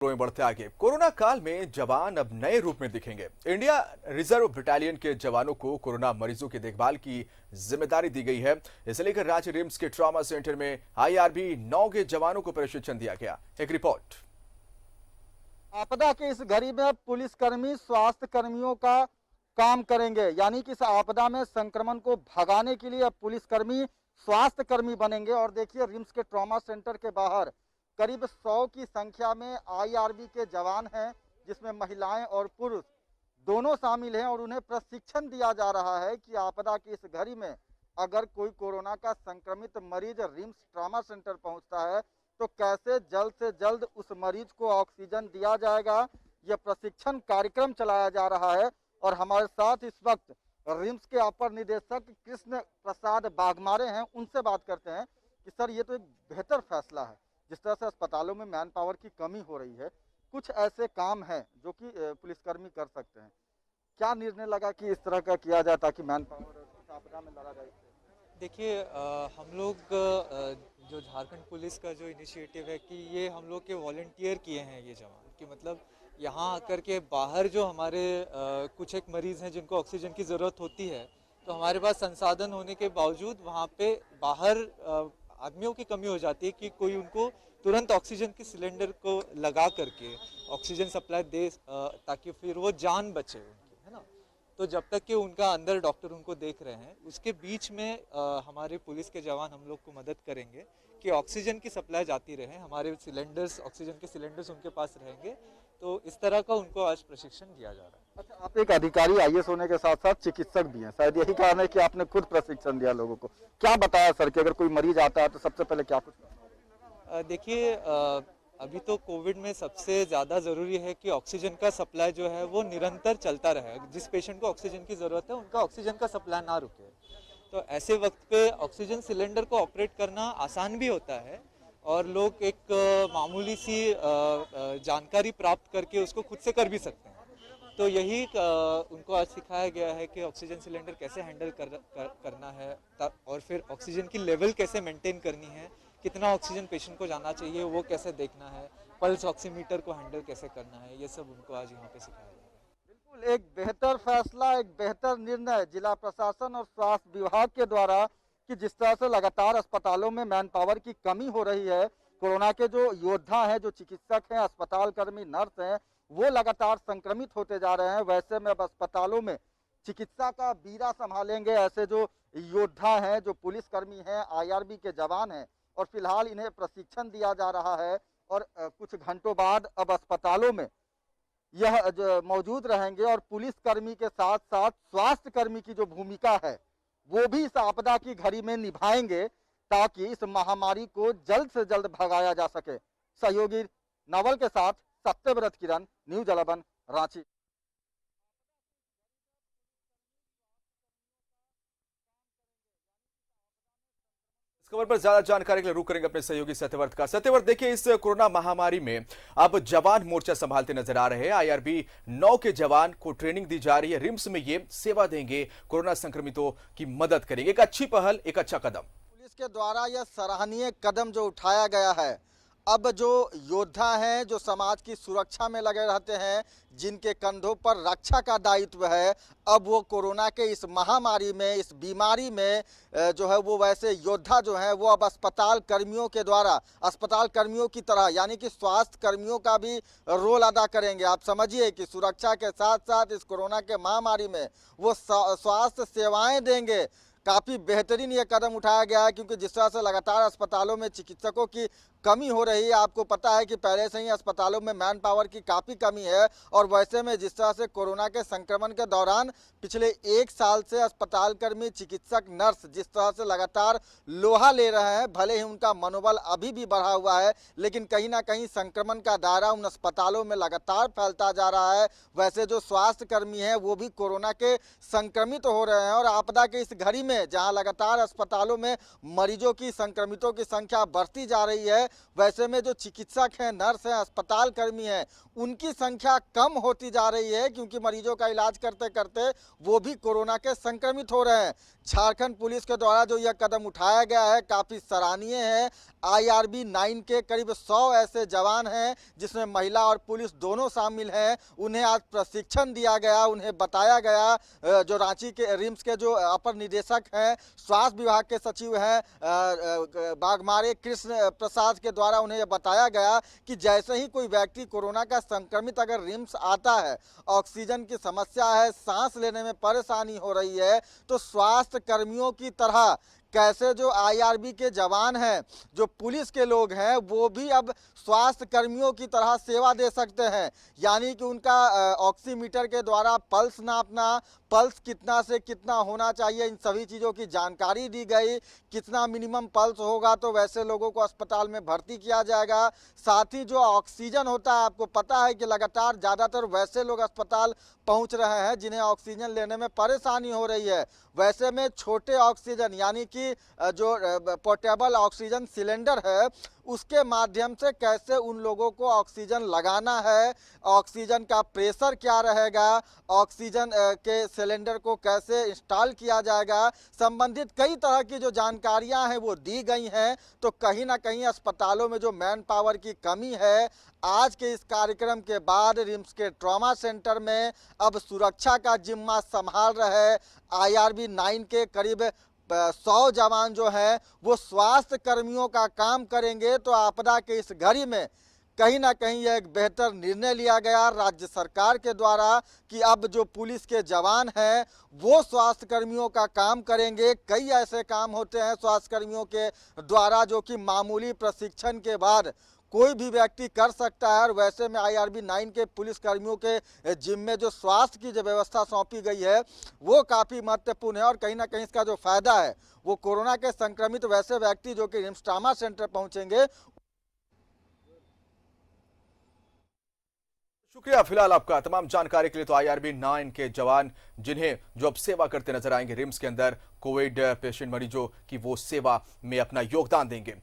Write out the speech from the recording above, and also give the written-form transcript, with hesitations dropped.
में बढ़ते आगे। कोरोना काल में जवान अब नए रूप में दिखेंगे। इंडिया रिजर्व बटालियन के जवानों को कोरोना मरीजों की देखभाल की जिम्मेदारी दी गई है। इसे लेकर राज्य रिम्स के ट्रॉमा सेंटर में आईआरबी 9 के जवानों को प्रशिक्षण दिया गया। एक रिपोर्ट। आपदा के इस घड़ी में पुलिसकर्मी स्वास्थ्य कर्मियों का काम करेंगे, यानी कि इस आपदा में संक्रमण को भगाने के लिए अब पुलिसकर्मी स्वास्थ्य कर्मी बनेंगे। और देखिए, रिम्स के ट्रॉमा सेंटर के बाहर करीब 100 की संख्या में आईआरबी के जवान हैं, जिसमें महिलाएं और पुरुष दोनों शामिल हैं। और उन्हें प्रशिक्षण दिया जा रहा है कि आपदा की इस घड़ी में अगर कोई कोरोना का संक्रमित मरीज रिम्स ट्रॉमा सेंटर पहुंचता है तो कैसे जल्द से जल्द उस मरीज को ऑक्सीजन दिया जाएगा। यह प्रशिक्षण कार्यक्रम चलाया जा रहा है। और हमारे साथ इस वक्त रिम्स के अपर निदेशक कृष्ण प्रसाद बाघमारे हैं। उनसे बात करते हैं कि सर, ये तो एक बेहतर फैसला है। जिस तरह से अस्पतालों में मैन पावर की कमी हो रही है, कुछ ऐसे काम हैं जो कि पुलिसकर्मी कर सकते हैं। क्या निर्णय लगा कि इस तरह का किया जाए ताकि मैन पावर इस आपदा में लड़ा जाए? देखिए, हम लोग जो झारखंड पुलिस का जो इनिशिएटिव है कि ये हम लोग के वॉलंटियर किए हैं ये जवान, कि मतलब यहाँ आकर के बाहर जो हमारे कुछ एक मरीज़ हैं जिनको ऑक्सीजन की ज़रूरत होती है, तो हमारे पास संसाधन होने के बावजूद वहाँ पे बाहर आदमियों की कमी हो जाती है कि कोई उनको तुरंत ऑक्सीजन की सिलेंडर को लगा करके ऑक्सीजन सप्लाई दे, ताकि फिर वो जान बचे उनकी, है ना। तो जब तक कि उनका अंदर डॉक्टर उनको देख रहे हैं, उसके बीच में हमारे पुलिस के जवान हम लोग को मदद करेंगे कि ऑक्सीजन की सप्लाई जाती रहे। हमारे सिलेंडर्स, ऑक्सीजन के सिलेंडर्स उनके पास रहेंगे। तो इस तरह का उनको आज प्रशिक्षण दिया जा रहा है। अच्छा, आप एक अधिकारी आईएएस होने के साथ साथ चिकित्सक भी हैं, शायद यही कारण है कि आपने खुद प्रशिक्षण दिया लोगों को। क्या बताया सर कि अगर कोई मरीज आता है तो सबसे पहले क्या कुछ? देखिए, अभी तो कोविड में सबसे ज़्यादा ज़रूरी है कि ऑक्सीजन का सप्लाई जो है वो निरंतर चलता रहे। जिस पेशेंट को ऑक्सीजन की ज़रूरत है उनका ऑक्सीजन का सप्लाई ना रुके। तो ऐसे वक्त पे ऑक्सीजन सिलेंडर को ऑपरेट करना आसान भी होता है और लोग एक मामूली सी जानकारी प्राप्त करके उसको खुद से कर भी सकते हैं। तो यही उनको आज सिखाया गया है कि ऑक्सीजन सिलेंडर कैसे हैंडल करना है और फिर ऑक्सीजन की लेवल कैसे मेंटेन करनी है, कितना ऑक्सीजन पेशेंट को जाना चाहिए वो कैसे देखना है, पल्स ऑक्सीमीटर को हैंडल कैसे करना है, ये सब उनको आज यहाँ पे सिखाया गया है। बिल्कुल, एक बेहतर फैसला, एक बेहतर निर्णय जिला प्रशासन और स्वास्थ्य विभाग के द्वारा कि जिस तरह से लगातार अस्पतालों में मैन पावर की कमी हो रही है, कोरोना के जो योद्धा हैं, जो चिकित्सक हैं, अस्पताल कर्मी, नर्स हैं, वो लगातार संक्रमित होते जा रहे हैं। वैसे में अब अस्पतालों में चिकित्सा का बीड़ा संभालेंगे ऐसे जो योद्धा हैं, जो पुलिसकर्मी हैं, आईआरबी के जवान हैं। और फिलहाल इन्हें प्रशिक्षण दिया जा रहा है और कुछ घंटों बाद अब अस्पतालों में यह मौजूद रहेंगे। और पुलिसकर्मी के साथ साथ स्वास्थ्य कर्मी की जो भूमिका है वो भी इस आपदा की घड़ी में निभाएंगे ताकि इस महामारी को जल्द से जल्द भगाया जा सके। सहयोगी नवल के साथ सत्यव्रत किरण, न्यूज 11, रांची। खबर पर ज्यादा जानकारी के लिए रुक करेंगे अपने सहयोगी सत्यव्रत का। सत्यव्रत, देखिए, इस कोरोना महामारी में अब जवान मोर्चा संभालते नजर आ रहे हैं। आईआरबी 9 के जवान को ट्रेनिंग दी जा रही है। रिम्स में ये सेवा देंगे, कोरोना संक्रमितों की मदद करेंगे। एक अच्छी पहल, एक अच्छा कदम। पुलिस के द्वारा यह सराहनीय कदम जो उठाया गया है। अब जो योद्धा हैं, जो समाज की सुरक्षा में लगे रहते हैं, जिनके कंधों पर रक्षा का दायित्व है, अब वो कोरोना के इस महामारी में, इस बीमारी में जो है वो वैसे योद्धा जो हैं वो अब अस्पताल कर्मियों के द्वारा, अस्पताल कर्मियों की तरह यानी कि स्वास्थ्य कर्मियों का भी रोल अदा करेंगे। आप समझिए कि सुरक्षा के साथ साथ इस कोरोना के महामारी में वो स्वास्थ्य सेवाएं देंगे। काफ़ी बेहतरीन ये कदम उठाया गया है, क्योंकि जिस तरह से लगातार अस्पतालों में चिकित्सकों की कमी हो रही है, आपको पता है कि पहले से ही अस्पतालों में मैन पावर की काफ़ी कमी है। और वैसे में जिस तरह से कोरोना के संक्रमण के दौरान पिछले 1 साल से अस्पताल कर्मी, चिकित्सक, नर्स जिस तरह से लगातार लोहा ले रहे हैं, भले ही उनका मनोबल अभी भी बढ़ा हुआ है, लेकिन कहीं ना कहीं संक्रमण का दायरा उन अस्पतालों में लगातार फैलता जा रहा है। वैसे जो स्वास्थ्य कर्मी हैं वो भी कोरोना के संक्रमित हो रहे हैं और आपदा के इस घड़ी में जहां लगातार अस्पतालों में मरीजों की, संक्रमितों की संख्या बढ़ती जा रही है, वैसे में जो चिकित्सक हैं, नर्स हैं, अस्पताल कर्मी हैं, उनकी संख्या कम होती जा रही है, क्योंकि मरीजों का इलाज करते करते वो भी कोरोना के संक्रमित हो रहे हैं। झारखंड पुलिस के द्वारा जो यह कदम उठाया गया है काफ़ी सराहनीय है। IRB 9 के करीब 100 ऐसे जवान हैं जिसमें महिला और पुलिस दोनों शामिल हैं। उन्हें आज प्रशिक्षण दिया गया, उन्हें बताया गया, जो रांची के रिम्स के जो अपर निदेशक हैं, स्वास्थ्य विभाग के सचिव हैं बागमारे कृष्ण प्रसाद के द्वारा उन्हें यह बताया गया कि जैसे ही कोई व्यक्ति कोरोना का संक्रमित अगर रिम्स आता है, ऑक्सीजन की समस्या है, सांस लेने में परेशानी हो रही है, तो स्वास्थ्य कर्मियों की तरह कैसे जो IRB के जवान हैं, जो पुलिस के लोग हैं, वो भी अब स्वास्थ्य कर्मियों की तरह सेवा दे सकते हैं। यानी कि उनका ऑक्सीमीटर के द्वारा पल्स नापना, पल्स कितना से कितना होना चाहिए, इन सभी चीज़ों की जानकारी दी गई। कितना मिनिमम पल्स होगा तो वैसे लोगों को अस्पताल में भर्ती किया जाएगा। साथ ही जो ऑक्सीजन होता है, आपको पता है कि लगातार ज़्यादातर वैसे लोग अस्पताल पहुंच रहे हैं जिन्हें ऑक्सीजन लेने में परेशानी हो रही है। वैसे में छोटे ऑक्सीजन यानी कि जो पोर्टेबल ऑक्सीजन सिलेंडर है, उसके माध्यम से कैसे उन लोगों को ऑक्सीजन लगाना है, ऑक्सीजन का प्रेशर क्या रहेगा, ऑक्सीजन के सिलेंडर को कैसे इंस्टॉल किया जाएगा, संबंधित कई तरह की जो जानकारियां हैं वो दी गई हैं। तो कहीं ना कहीं अस्पतालों में जो मैन पावर की कमी है, आज के इस कार्यक्रम के बाद रिम्स के ट्रॉमा सेंटर में अब सुरक्षा का जिम्मा संभाल रहे IRB 9 के करीब 100 जवान जो हैं वो स्वास्थ्य कर्मियों का काम करेंगे। तो आपदा के इस घड़ी में कहीं ना कहीं यह एक बेहतर निर्णय लिया गया राज्य सरकार के द्वारा कि अब जो पुलिस के जवान हैं वो स्वास्थ्य कर्मियों का काम करेंगे। कई ऐसे काम होते हैं स्वास्थ्य कर्मियों के द्वारा जो कि मामूली प्रशिक्षण के बाद कोई भी व्यक्ति कर सकता है, और वैसे में IRB 9 के पुलिस कर्मियों के जिम्मे जो स्वास्थ्य की जो व्यवस्था सौंपी गई है वो काफ़ी महत्वपूर्ण है। और कहीं ना कहीं इसका जो फायदा है वो कोरोना के संक्रमित वैसे व्यक्ति जो कि रिम्स ट्रॉमा सेंटर पहुंचेंगे। शुक्रिया फिलहाल आपका तमाम जानकारी के लिए। तो IRB 9 के जवान जिन्हें जो अब सेवा करते नजर आएंगे रिम्स के अंदर कोविड पेशेंट मरीजों की, वो सेवा में अपना योगदान देंगे।